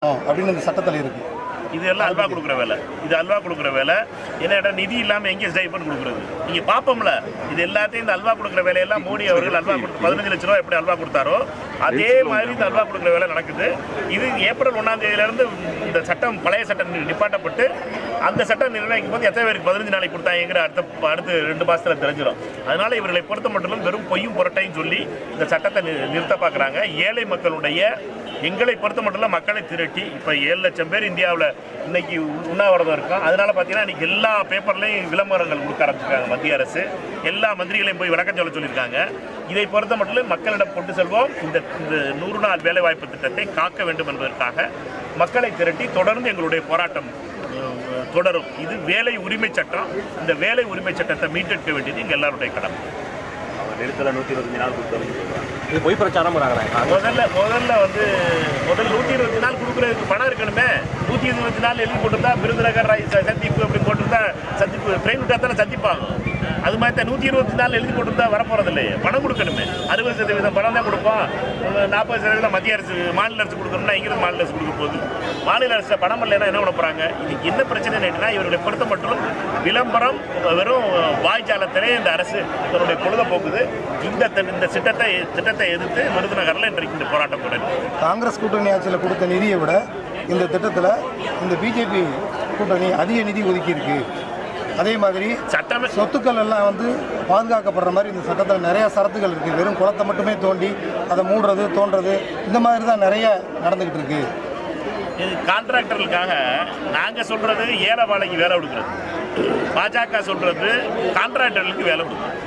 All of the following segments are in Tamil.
அப்படின்னு இந்த சட்டத்தில் இருக்கு. இதெல்லாம் அல்வா கொடுக்குற வேலை. இது அல்வா கொடுக்குற வேலை. என்ன நிதி இல்லாமல் எங்கே ஸ்டைஃபண்ட் கொடுக்குறது? நீங்கள் பார்ப்போம்ல, இது எல்லாத்தையும் இந்த அல்வா கொடுக்குற வேலையெல்லாம் மோடி அவர்கள் அல்வா கொடுத்து 15 லட்ச ரூபா எப்படி அல்வா கொடுத்தாரோ அதே மாதிரி இந்த அல்வா கொடுக்குற வேலை நடக்குது. இது ஏப்ரல் 1ஆம் தேதியிலேருந்து இந்த சட்டம் பழைய சட்டம் நிப்பாட்டப்பட்டு அந்த சட்டம் நிர்ணயிக்கும் போது எத்தனை பேருக்கு 15 நாளைக்கு கொடுத்தாங்கிற அடுத்து 2 மாதத்தில் தெரிஞ்சிடும். அதனால இவர்களை பொறுத்த மட்டும் வெறும் பொய்யும் புரட்டையும் சொல்லி இந்த சட்டத்தை நிறுத்த பார்க்குறாங்க. ஏழை மக்களுடைய எங்களை பொறுத்த மட்டும் மக்களை திரட்டி இப்போ 7 லட்சம் பேர் இந்தியாவில் இன்னைக்கு உண்ணாவிரதம் இருக்கும். அதனால பார்த்தீங்கன்னா இன்னைக்கு எல்லா பேப்பர்லையும் விளம்பரங்கள் கொடுக்க ஆரம்பிச்சிருக்காங்க. மத்திய அரசு எல்லா மந்திரிகளையும் போய் விளக்கம் சொல்லியிருக்காங்க. இதை பொறுத்த மட்டும் மக்களிடம் கொண்டு செல்வோம். இந்த 100 நாள் வேலைவாய்ப்பு திட்டத்தை காக்க வேண்டும் என்பதற்காக மக்களை திரட்டி தொடர்ந்து எங்களுடைய போராட்டம் தொடரும். இது வேலை உரிமை சட்டம். இந்த வேலை உரிமை சட்டத்தை மீட்டெடுக்க வேண்டியது எங்கள் எல்லாருடைய கடமை. நிறுத்தல 125 நாள் கொடுத்தது இது பொய் பிரச்சாரம் பண்ணுறாங்க. முதல்ல 120 நாள் கொடுக்குறதுக்கு பணம் இருக்கணுமே. 120 நாள் எழுதி போட்டிருந்தா விருதுநகர் சந்திப்பு அப்படி போட்டிருந்தா சந்திப்பு ட்ரெயின் விட்டா தானே சந்திப்பாகும். அது மாதிரி தான் 120 நாள் எழுதி போட்டிருந்தா வரப்போறது இல்லையே. பணம் கொடுக்கணுமே. 60% பணம் தான் கொடுப்போம். 40% மத்திய அரசு மாநில அரசு கொடுக்கணும்னா இங்கிருந்து மாநில அரசு கொடுக்க போகுது. மாநில அரசு பணம் இல்லைன்னா என்ன பண்ண போறாங்க? இதுக்கு என்ன பிரச்சனை கேட்டீங்கன்னா இவர்களை பொறுத்த மட்டும் விளம்பரம் வெறும் வாய்ஜாலத்திலே இந்த அரசு தன்னுடைய பொழுத போக்குது. இந்த திட்டத்தை எதிர்த்து விருதுநகரில் இன்றைக்கு இந்த போராட்டம் தொடரும். காங்கிரஸ் கூட்டணி ஆட்சியில் கொடுத்த நிதியை விட இந்த திட்டத்தில் இந்த பிஜேபி கூட்டணி அதிக நிதி ஒதுக்கி இருக்கு. அதே மாதிரி சட்டமே சொத்துக்கள் எல்லாம் பாதுகாக்கப்படுற மாதிரி இந்த சட்டத்தில் நிறைய சரத்துகள் இருக்குது. வெறும் குளத்தை மட்டுமே தோண்டி அதை மூடுறது தோன்றது இந்த மாதிரி தான் நிறைய நடந்துக்கிட்டு இருக்கு. இது கான்ட்ராக்டர்களுக்காக நாங்கள் சொல்கிறது ஏழை வாழைக்கு வேலை கொடுக்குறது. பாஜக சொல்கிறது கான்ட்ராக்டர்களுக்கு வேலை கொடுக்குறது.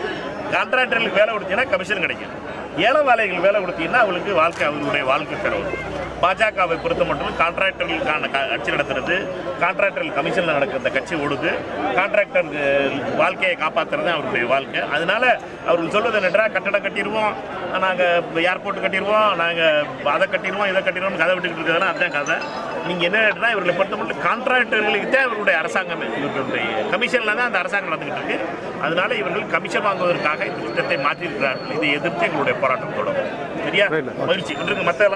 கான்ட்ராக்டர்களுக்கு வேலை கொடுத்தீங்கன்னா கமிஷன் கிடைக்கும். ஏழை வேலைகள் வேலை கொடுத்தீங்கன்னா அவங்களுடைய வாழ்க்கை பெறும். பாஜகவை பொறுத்த மட்டும் கான்ட்ராக்டர்களுக்கான கட்சி நடத்துறது, கான்ட்ராக்டர்கள் கமிஷனில் நடக்கிற அந்த கட்சி ஓடுது. கான்ட்ராக்டர் வாழ்க்கையை காப்பாற்றுறது அவருடைய வாழ்க்கை. அதனால அவர்கள் சொல்வது என்னென்னா கட்டடம் கட்டிடுவோம், நாங்கள் ஏர்போர்ட் கட்டிடுவோம், நாங்கள் அதை கட்டிடுவோம், இதை கட்டிடுவோம் கதை விட்டுக்கிட்டு இருக்கிறதுனா அதுதான் கதை. நீங்கள் என்ன கேட்டால் இவர்களை பொறுத்த மட்டும் கான்ட்ராக்டர்களுக்கு தான் இவருடைய அரசாங்கமே, இவர்களுடைய கமிஷனில் தான் அந்த அரசாங்கம் நடந்துக்கிட்டு இருக்கு. அதனால இவர்கள் கமிஷன் வாங்குவதற்காக இந்த திட்டத்தை மாற்றியிருக்கிறார்கள். இதை எதிர்த்து எங்களுடைய போராட்டம் தொடரும். சரியா? மகிழ்ச்சி. மற்ற